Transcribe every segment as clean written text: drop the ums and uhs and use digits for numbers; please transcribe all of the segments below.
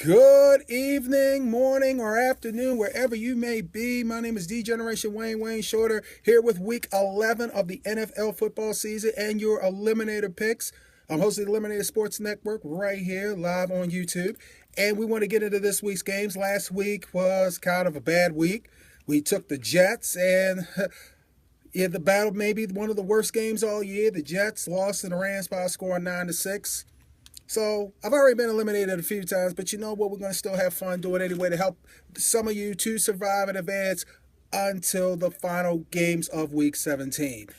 Good evening, morning, or afternoon, wherever you may be. My name is D-Generation Wayne Shorter, here with week 11 of the NFL football season and your Eliminator picks. I'm hosting the Eliminator Sports Network right here, live on YouTube. And we want to get into this week's games. Last week was kind of a bad week. We took the Jets, and yeah, the battle may be one of the worst games all year. The Jets lost to the Rams by a score of 9-6. So I've already been eliminated a few times, but you know what? We're going to still have fun doing it anyway to help some of you to survive and advance until the final games of week 17.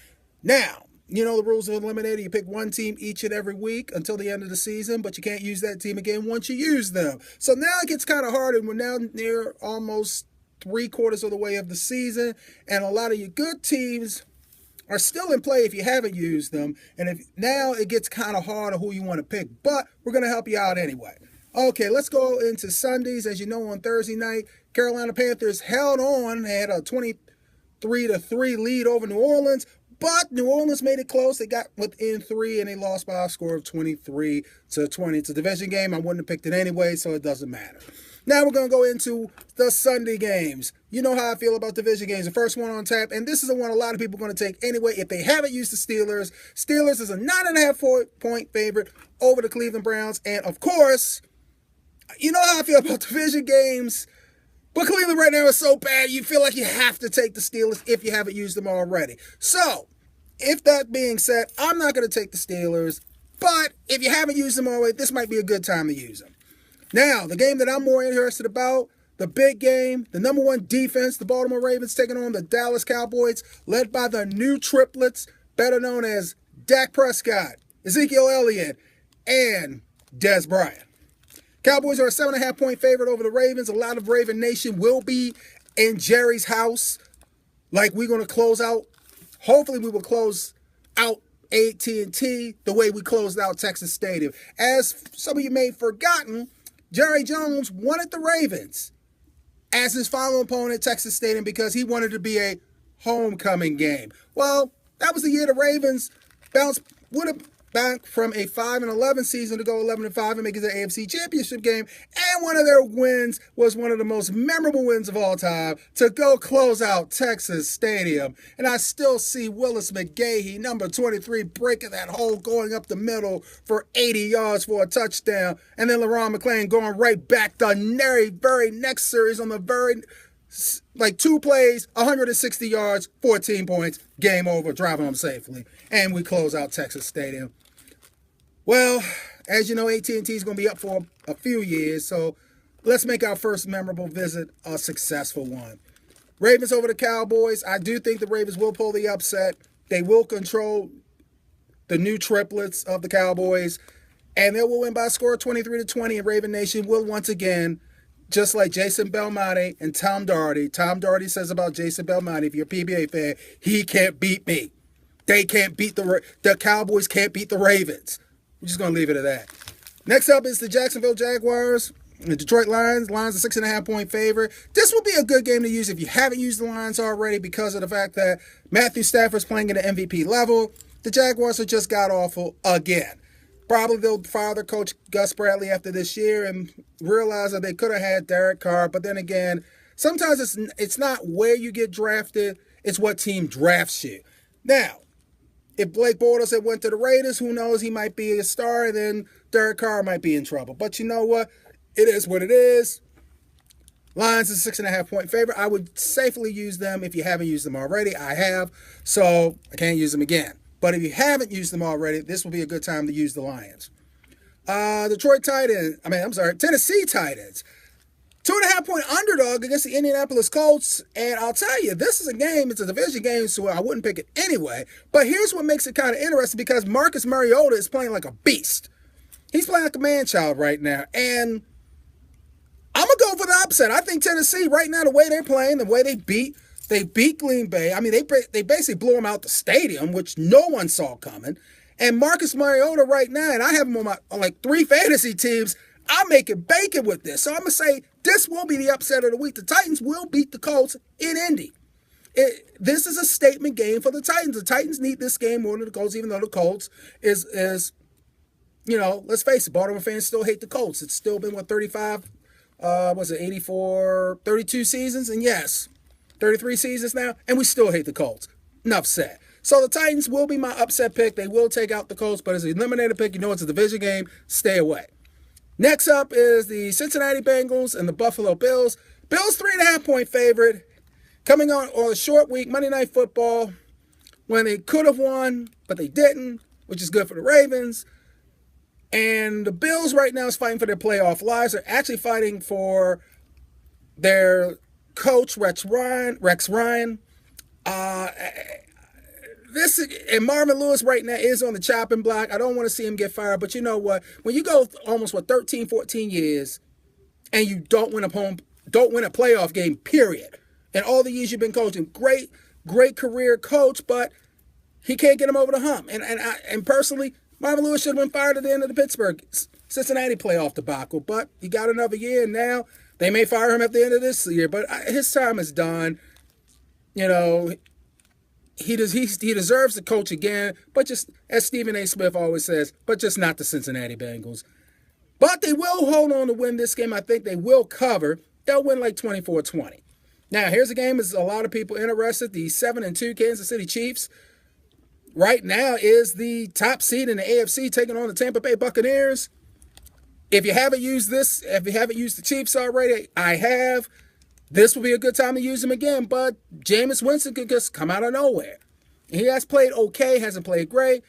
Now, you know the rules of Eliminator. You pick one team each and every week until the end of the season, but you can't use that team again once you use them. So now it gets kind of hard, and we're now near almost 3/4 of the way of the season, and a lot of your good teams are still in play if you haven't used them. And if now it gets kind of hard on who you want to pick, but we're going to help you out anyway. Okay, let's go into Sundays. As you know, on Thursday night, Carolina Panthers held on. They had a 23-3 lead over New Orleans, but New Orleans made it close. They got within 3, and they lost by a score of 23-20. It's a division game. I wouldn't have picked it anyway, so it doesn't matter. Now we're going to go into the Sunday games. You know how I feel about division games. The first one on tap, and this is the one a lot of people are going to take anyway if they haven't used the Steelers. Steelers is a 9.5-point favorite over the Cleveland Browns. And, of course, you know how I feel about division games. But Cleveland right now is so bad, you feel like you have to take the Steelers if you haven't used them already. So, if that being said, I'm not going to take the Steelers. But if you haven't used them already, this might be a good time to use them. Now, the game that I'm more interested about, the big game, the number one defense, the Baltimore Ravens taking on the Dallas Cowboys, led by the new triplets, better known as Dak Prescott, Ezekiel Elliott, and Dez Bryant. Cowboys are a 7.5-point favorite over the Ravens. A lot of Raven Nation will be in Jerry's house. Like we're going to close out. Hopefully we will close out AT&T the way we closed out Texas Stadium. As some of you may have forgotten, Jerry Jones wanted the Ravens as his final opponent at Texas Stadium because he wanted to be a homecoming game. Well, that was the year the Ravens would have back from a 5-11 season to go 11-5 and make it the AFC Championship game. And one of their wins was one of the most memorable wins of all time to go close out Texas Stadium. And I still see Willis McGahee, number 23, breaking that hole, going up the middle for 80 yards for a touchdown. And then LeRon McClain going right back the very next series on the like 2 plays, 160 yards, 14 points, game over, driving home safely. And we close out Texas Stadium. Well, as you know, AT&T is going to be up for a few years, so let's make our first memorable visit a successful one. Ravens over the Cowboys. I do think the Ravens will pull the upset. They will control the new triplets of the Cowboys, and they will win by a score of 23-20, and Raven Nation will once again, just like Jason Belmonte and Tom Doherty says about Jason Belmonte, if you're a PBA fan, he can't beat me. They can't beat the Cowboys can't beat the Ravens. We're just going to leave it at that. Next up is the Jacksonville Jaguars. The Detroit Lions. Lions a 6.5-point favorite. This will be a good game to use if you haven't used the Lions already because of the fact that Matthew Stafford's playing at an MVP level. The Jaguars are just god-awful again. Probably they'll fire their coach Gus Bradley after this year and realize that they could have had Derek Carr. But then again, sometimes it's not where you get drafted, it's what team drafts you. Now, if Blake Bortles had went to the Raiders, who knows, he might be a star, and then Derek Carr might be in trouble. But you know what? It is what it is. Lions is a 6.5-point favorite. I would safely use them if you haven't used them already. I have, so I can't use them again. But if you haven't used them already, this will be a good time to use the Lions. Tennessee Titans. 2.5-point underdog against the Indianapolis Colts. And I'll tell you, this is a game, it's a division game, so I wouldn't pick it anyway. But here's what makes it kind of interesting because Marcus Mariota is playing like a beast. He's playing like a man-child right now. And I'm going to go for the upset. I think Tennessee, right now, the way they're playing, the way they beat Green Bay. I mean, they basically blew them out the stadium, which no one saw coming. And Marcus Mariota right now, and I have him on my 3 fantasy teams, I'm making bacon with this. So I'm going to say this will be the upset of the week. The Titans will beat the Colts in Indy. This is a statement game for the Titans. The Titans need this game more than the Colts, even though the Colts is let's face it, Baltimore fans still hate the Colts. It's still been, 35, was it 84, 32 seasons? And yes, 33 seasons now, and we still hate the Colts. Enough said. So the Titans will be my upset pick. They will take out the Colts, but as an eliminator pick, it's a division game. Stay away. Next up is the Cincinnati Bengals and the Buffalo Bills. Bills 3.5-point favorite. Coming on a short week, Monday Night Football, when they could have won, but they didn't, which is good for the Ravens. And the Bills right now is fighting for their playoff lives. They're actually fighting for their coach, Rex Ryan. And Marvin Lewis right now is on the chopping block. I don't want to see him get fired, but you know what? When you go almost 13, 14 years and you don't win a playoff game, period. And all the years you've been coaching, great career coach, but he can't get him over the hump. And personally, Marvin Lewis should have been fired at the end of the Pittsburgh-Cincinnati playoff debacle, but he got another year, and now they may fire him at the end of this year, but his time is done. He deserves to coach again, but just, as Stephen A. Smith always says, but just not the Cincinnati Bengals. But they will hold on to win this game. I think they will cover. They'll win like 24-20. Now, here's a game that's a lot of people interested. The 7-2 Kansas City Chiefs right now is the top seed in the AFC, taking on the Tampa Bay Buccaneers. If you haven't used the Chiefs already, I have. This will be a good time to use him again, but Jameis Winston could just come out of nowhere. He has played okay, hasn't played great.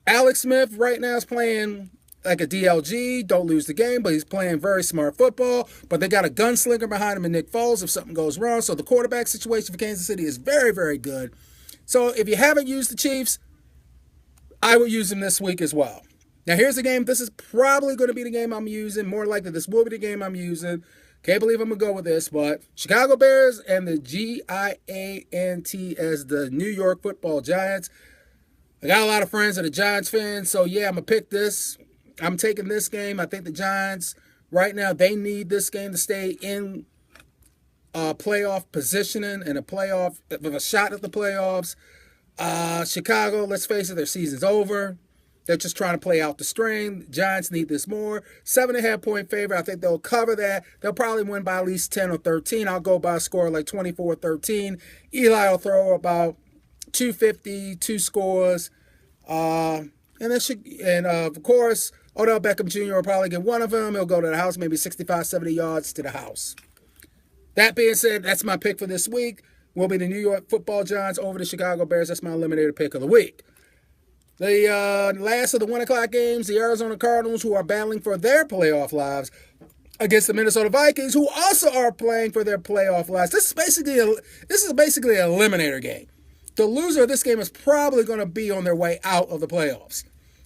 Alex Smith right now is playing like a DLG, don't lose the game, but he's playing very smart football. But they got a gunslinger behind him in Nick Foles if something goes wrong. So the quarterback situation for Kansas City is very, very good. So if you haven't used the Chiefs, I will use them this week as well. Now here's the game. This is probably going to be the game I'm using. More likely this will be the game I'm using. Can't believe I'm going to go with this, but Chicago Bears and the Giants as the New York Football Giants. I got a lot of friends that are Giants fans, so yeah, I'm going to pick this. I'm taking this game. I think the Giants, right now, they need this game to stay in playoff positioning and a shot at the playoffs. Chicago, let's face it, their season's over. They're just trying to play out the string. Giants need this more. 7.5-point favorite. I think they'll cover that. They'll probably win by at least 10 or 13. I'll go by a score like 24-13. Eli will throw about 250, 2 scores. Of course, Odell Beckham Jr. will probably get one of them. He'll go to the house, maybe 65, 70 yards to the house. That being said, that's my pick for this week. Will be the New York Football Giants over the Chicago Bears. That's my eliminator pick of the week. The last of the 1 o'clock games, the Arizona Cardinals, who are battling for their playoff lives, against the Minnesota Vikings, who also are playing for their playoff lives. This is basically an eliminator game. The loser of this game is probably going to be on their way out of the playoffs.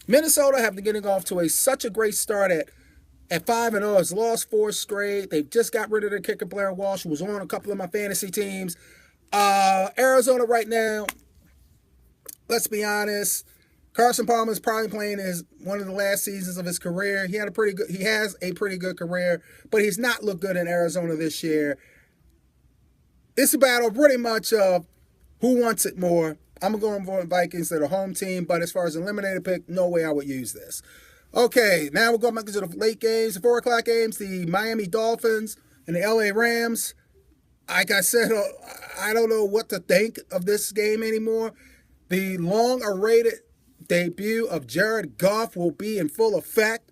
Minnesota have been getting off to such a great start at 5-0. Has lost 4 straight. They've just got rid of their kicker Blair Walsh, who was on a couple of my fantasy teams. Arizona right now, let's be honest, Carson Palmer is probably playing one of the last seasons of his career. He has a pretty good career, but he's not looked good in Arizona this year. It's a battle pretty much of who wants it more. I'm going to go with Vikings. They're the home team, but as far as eliminator pick, no way I would use this. Okay, now we're going back to the late games, the 4 o'clock games, the Miami Dolphins and the LA Rams. Like I said, I don't know what to think of this game anymore. The long-awaited debut of Jared Goff will be in full effect.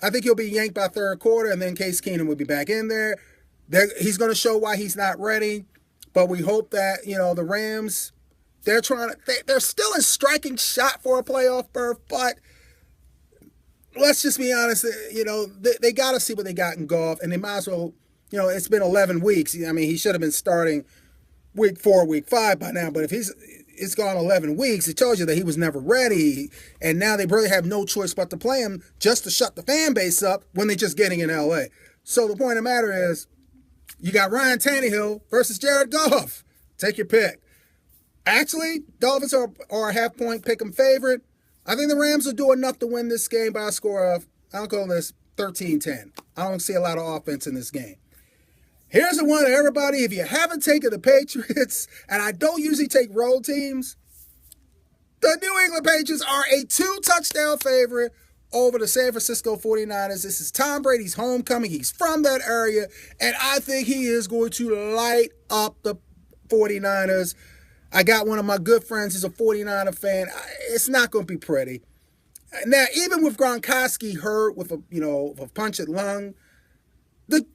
I think he'll be yanked by third quarter, and then Case Keenum will be back in there. He's going to show why he's not ready, but we hope that, the Rams, they're still in striking shot for a playoff berth, but let's just be honest, they got to see what they got in Goff, and they might as well, it's been 11 weeks. I mean, he should have been starting week 4, week 5 by now, but if it's gone 11 weeks, it tells you that he was never ready, and now they really have no choice but to play him just to shut the fan base up when they're just getting in L.A. So the point of the matter is, you got Ryan Tannehill versus Jared Goff. Take your pick. Actually, Dolphins are a half-point pick-em favorite. I think the Rams will do enough to win this game by a score of, I'll call this 13-10. I don't see a lot of offense in this game. Here's the one to everybody. If you haven't taken the Patriots, and I don't usually take road teams, the New England Patriots are a 2-touchdown favorite over the San Francisco 49ers. This is Tom Brady's homecoming. He's from that area, and I think he is going to light up the 49ers. I got one of my good friends who's a 49er fan. It's not going to be pretty. Now, even with Gronkowski hurt with a punctured lung, the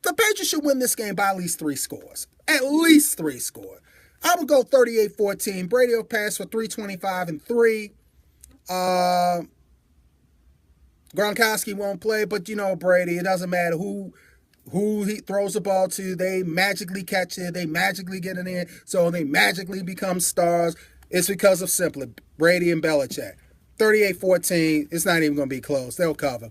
Patriots should win this game by at least 3 scores. At least 3 scores. I would go 38-14. Brady will pass for 325 and 3. Gronkowski won't play, but Brady, it doesn't matter who he throws the ball to. They magically catch it. They magically get it in. So they magically become stars. It's because of simply Brady and Belichick. 38-14. It's not even going to be close. They'll cover.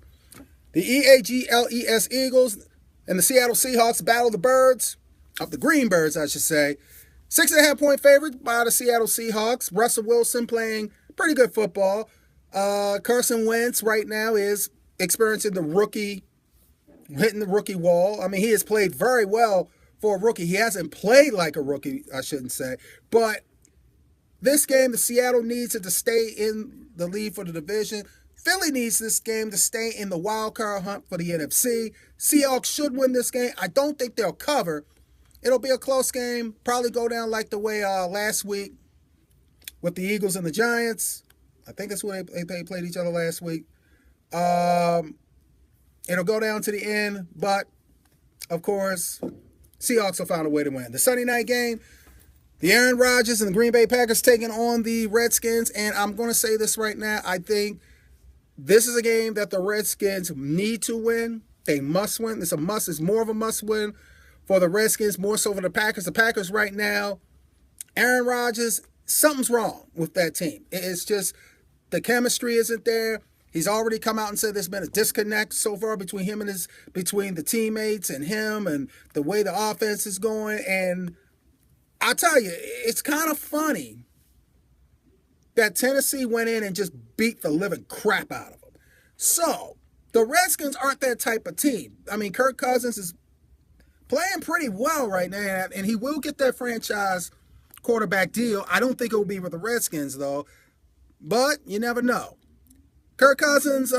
The EAGLES Eagles and the Seattle Seahawks battle the Birds, of the Green Birds, I should say. 6.5-point favorite by the Seattle Seahawks. Russell Wilson playing pretty good football. Carson Wentz right now is experiencing hitting the rookie wall. I mean, he has played very well for a rookie. He hasn't played like a rookie, I shouldn't say. But this game, the Seattle needs it to stay in the lead for the division. Philly needs this game to stay in the wild card hunt for the NFC. Seahawks should win this game. I don't think they'll cover. It'll be a close game. Probably go down like the way last week with the Eagles and the Giants. I think that's where they played each other last week. It'll go down to the end, but, of course, Seahawks will find a way to win. The Sunday night game, the Aaron Rodgers and the Green Bay Packers taking on the Redskins, and I'm going to say this right now. I think this is a game that the Redskins need to win. They must win. It's a must. It's more of a must win for the Redskins, more so for the Packers. The Packers right now, Aaron Rodgers, something's wrong with that team. It's just the chemistry isn't there. He's already come out and said there's been a disconnect so far between the teammates and him and the way the offense is going. And I'll tell you, it's kind of funny that Tennessee went in and just beat the living crap out of them. So the Redskins aren't that type of team. I mean, Kirk Cousins is playing pretty well right now, and he will get that franchise quarterback deal. I don't think it will be with the Redskins, though, but you never know. Kirk Cousins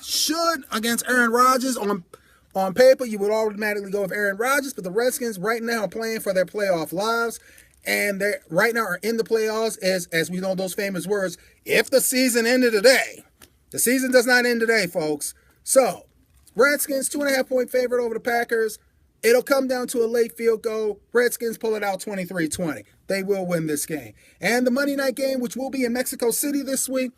should, against Aaron Rodgers, on paper, you would automatically go with Aaron Rodgers, but the Redskins right now are playing for their playoff lives, and they right now are in the playoffs, as we know those famous words, if the season ended today. The season does not end today, folks. So, Redskins, 2.5-point favorite over the Packers. It'll come down to a late field goal. Redskins pull it out 23-20. They will win this game. And the Monday night game, which will be in Mexico City this week,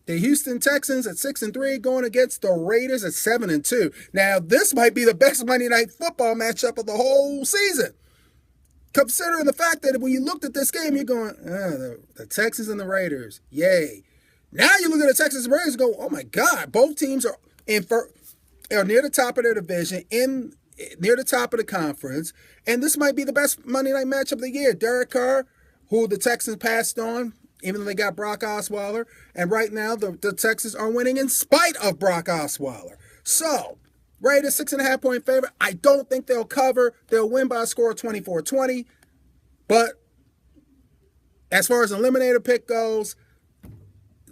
the Houston Texans at 6-3 going against the Raiders at 7-2. Now, this might be the best Monday night football matchup of the whole season. Considering the fact that when you looked at this game, you're going, the Texans and the Raiders, yay. Now you look at the Texans and Raiders and go, oh my God, both teams are near the top of their division, near the top of the conference, and this might be the best Monday night matchup of the year. Derek Carr, who the Texans passed on, even though they got Brock Osweiler, and right now the Texans are winning in spite of Brock Osweiler. So, Raiders 6.5-point favorite. I don't think they'll cover. They'll win by a score of 24-20, but as far as an eliminator pick goes,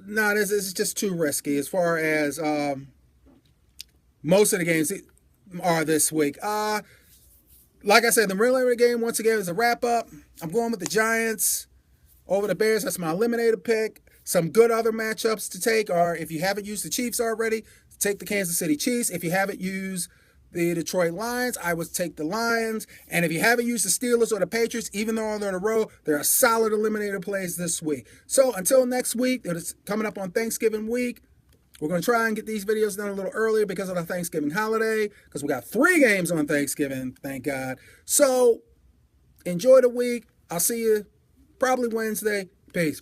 no, this is just too risky as far as most of the games are this week. Like I said, the eliminator game, once again, is a wrap-up. I'm going with the Giants over the Bears. That's my eliminator pick. Some good other matchups to take are, if you haven't used the Chiefs already, take the Kansas City Chiefs. If you haven't used the Detroit Lions, I would take the Lions. And if you haven't used the Steelers or the Patriots, even though they're in a row, there are solid eliminator plays this week. So until next week, it's coming up on Thanksgiving week. We're going to try and get these videos done a little earlier because of the Thanksgiving holiday, because we got 3 games on Thanksgiving, thank God. So enjoy the week. I'll see you probably Wednesday. Peace.